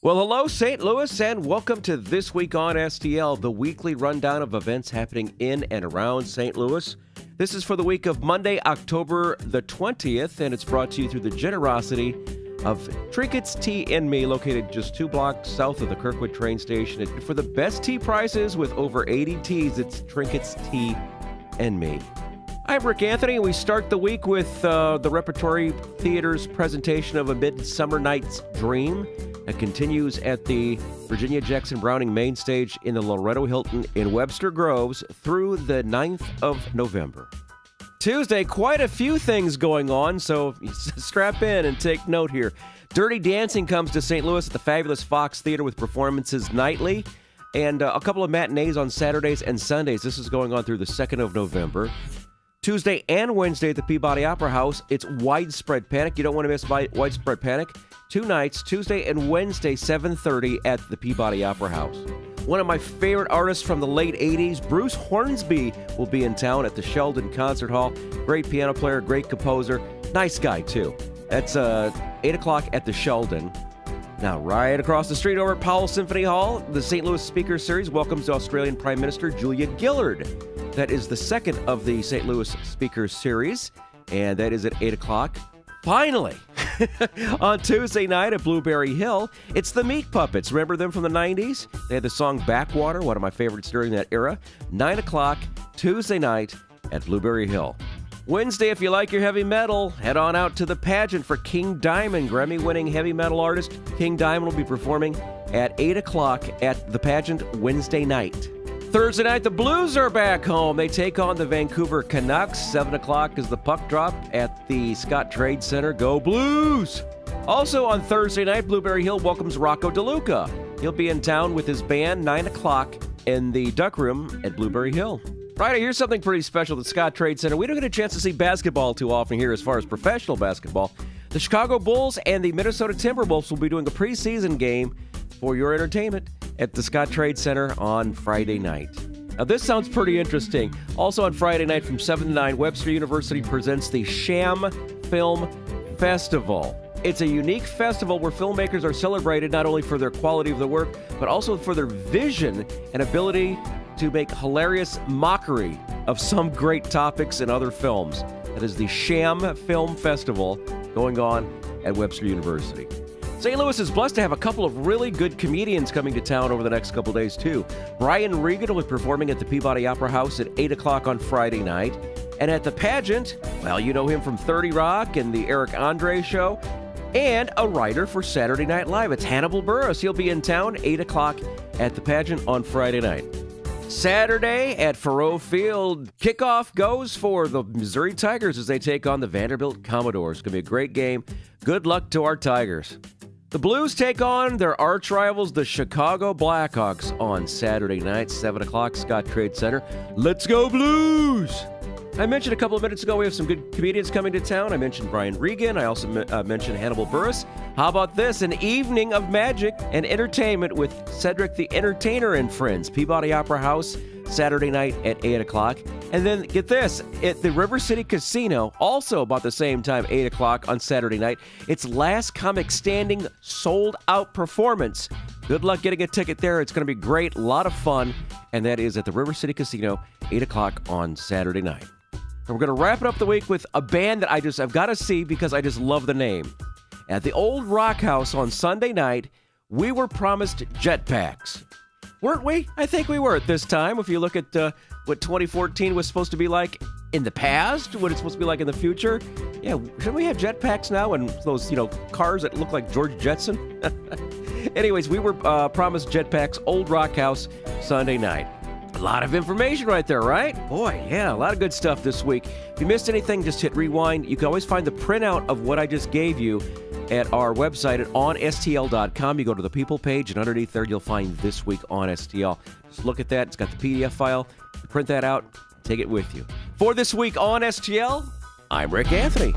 Well, hello, St. Louis, and welcome to This Week on STL, the weekly rundown of events happening in and around St. Louis. This is for the week of Monday, October the 20th, and it's brought to you through the generosity of Trinkets Tea and Me, located just 2 blocks south of the Kirkwood train station. And for the best tea prices with over 80 teas, it's Trinkets Tea and Me. I'm Rick Anthony, and we start the week with the Repertory Theater's presentation of A Midsummer Night's Dream. It continues at the Virginia Jackson Browning main stage in the Loretto Hilton in Webster Groves through the 9th of November. Tuesday, quite a few things going on, so strap in and take note here. Dirty Dancing comes to St. Louis at the fabulous Fox Theater with performances nightly and a couple of matinees on Saturdays and Sundays. This is going on through the 2nd of November. Tuesday and Wednesday at the Peabody Opera House, it's Widespread Panic. You don't want to miss Widespread Panic. 2 nights, Tuesday and Wednesday, 7:30 at the Peabody Opera House. One of my favorite artists from the late 80s, Bruce Hornsby, will be in town at the Sheldon Concert Hall. Great piano player, great composer, nice guy too. That's 8 o'clock at the Sheldon. Now, right across the street over at Powell Symphony Hall, the St. Louis Speaker Series welcomes Australian Prime Minister Julia Gillard. That is the second of the St. Louis Speaker Series, and that is at 8 o'clock. Finally, on Tuesday night at Blueberry Hill, it's the Meat Puppets. Remember them from the 90s? They had the song Backwater, one of my favorites during that era. 9 o'clock, Tuesday night at Blueberry Hill. Wednesday, if you like your heavy metal, head on out to the pageant for King Diamond. Grammy-winning heavy metal artist King Diamond will be performing at 8 o'clock at the pageant Wednesday night. Thursday night, the Blues are back home. They take on the Vancouver Canucks. 7 o'clock is the puck drop at the Scott Trade Center. Go Blues! Also on Thursday night, Blueberry Hill welcomes Rocco DeLuca. He'll be in town with his band, 9 o'clock in the Duck Room at Blueberry Hill. Friday, here's something pretty special at the Scott Trade Center. We don't get a chance to see basketball too often here as far as professional basketball. The Chicago Bulls and the Minnesota Timberwolves will be doing a preseason game for your entertainment at the Scott Trade Center on Friday night. Now, this sounds pretty interesting. Also on Friday night from 7 to 9, Webster University presents the Sham Film Festival. It's a unique festival where filmmakers are celebrated not only for their quality of the work, but also for their vision and ability to make hilarious mockery of some great topics in other films. That is the Sham Film Festival going on at Webster University. St. Louis is blessed to have a couple of really good comedians coming to town over the next couple days, too. Brian Regan will be performing at the Peabody Opera House at 8 o'clock on Friday night. And at the pageant, well, you know him from 30 Rock and the Eric Andre Show, and a writer for Saturday Night Live. It's Hannibal Buress. He'll be in town 8 o'clock at the pageant on Friday night. Saturday at Faurot Field, kickoff goes for the Missouri Tigers as they take on the Vanderbilt Commodores. It's going to be a great game. Good luck to our Tigers. The Blues take on their arch rivals, the Chicago Blackhawks, on Saturday night, 7 o'clock, Scott Trade Center. Let's go Blues! I mentioned a couple of minutes ago we have some good comedians coming to town. I mentioned Brian Regan. I also mentioned Hannibal Buress. How about this? An evening of magic and entertainment with Cedric the Entertainer and friends. Peabody Opera House, Saturday night at 8 o'clock. And then, get this, at the River City Casino, also about the same time, 8 o'clock on Saturday night, it's Last Comic Standing sold-out performance. Good luck getting a ticket there. It's going to be great, a lot of fun, and that is at the River City Casino, 8 o'clock on Saturday night. And we're going to wrap it up the week with a band that I've got to see because I just love the name. At the Old Rock House on Sunday night, we were promised jetpacks. Weren't we? I think we were at this time. If you look at what 2014 was supposed to be like in the past, what it's supposed to be like in the future, yeah, shouldn't we have jetpacks now and those, cars that look like George Jetson? Anyways, we were promised jetpacks, Old Rock House, Sunday night. A lot of information right there, right? Boy, yeah, a lot of good stuff this week. If you missed anything, just hit rewind. You can always find the printout of what I just gave you at our website at onstl.com. You go to the People page, and underneath there, you'll find This Week on STL. Just look at that. It's got the PDF file. You print that out, take it with you. For This Week on STL, I'm Rick Anthony.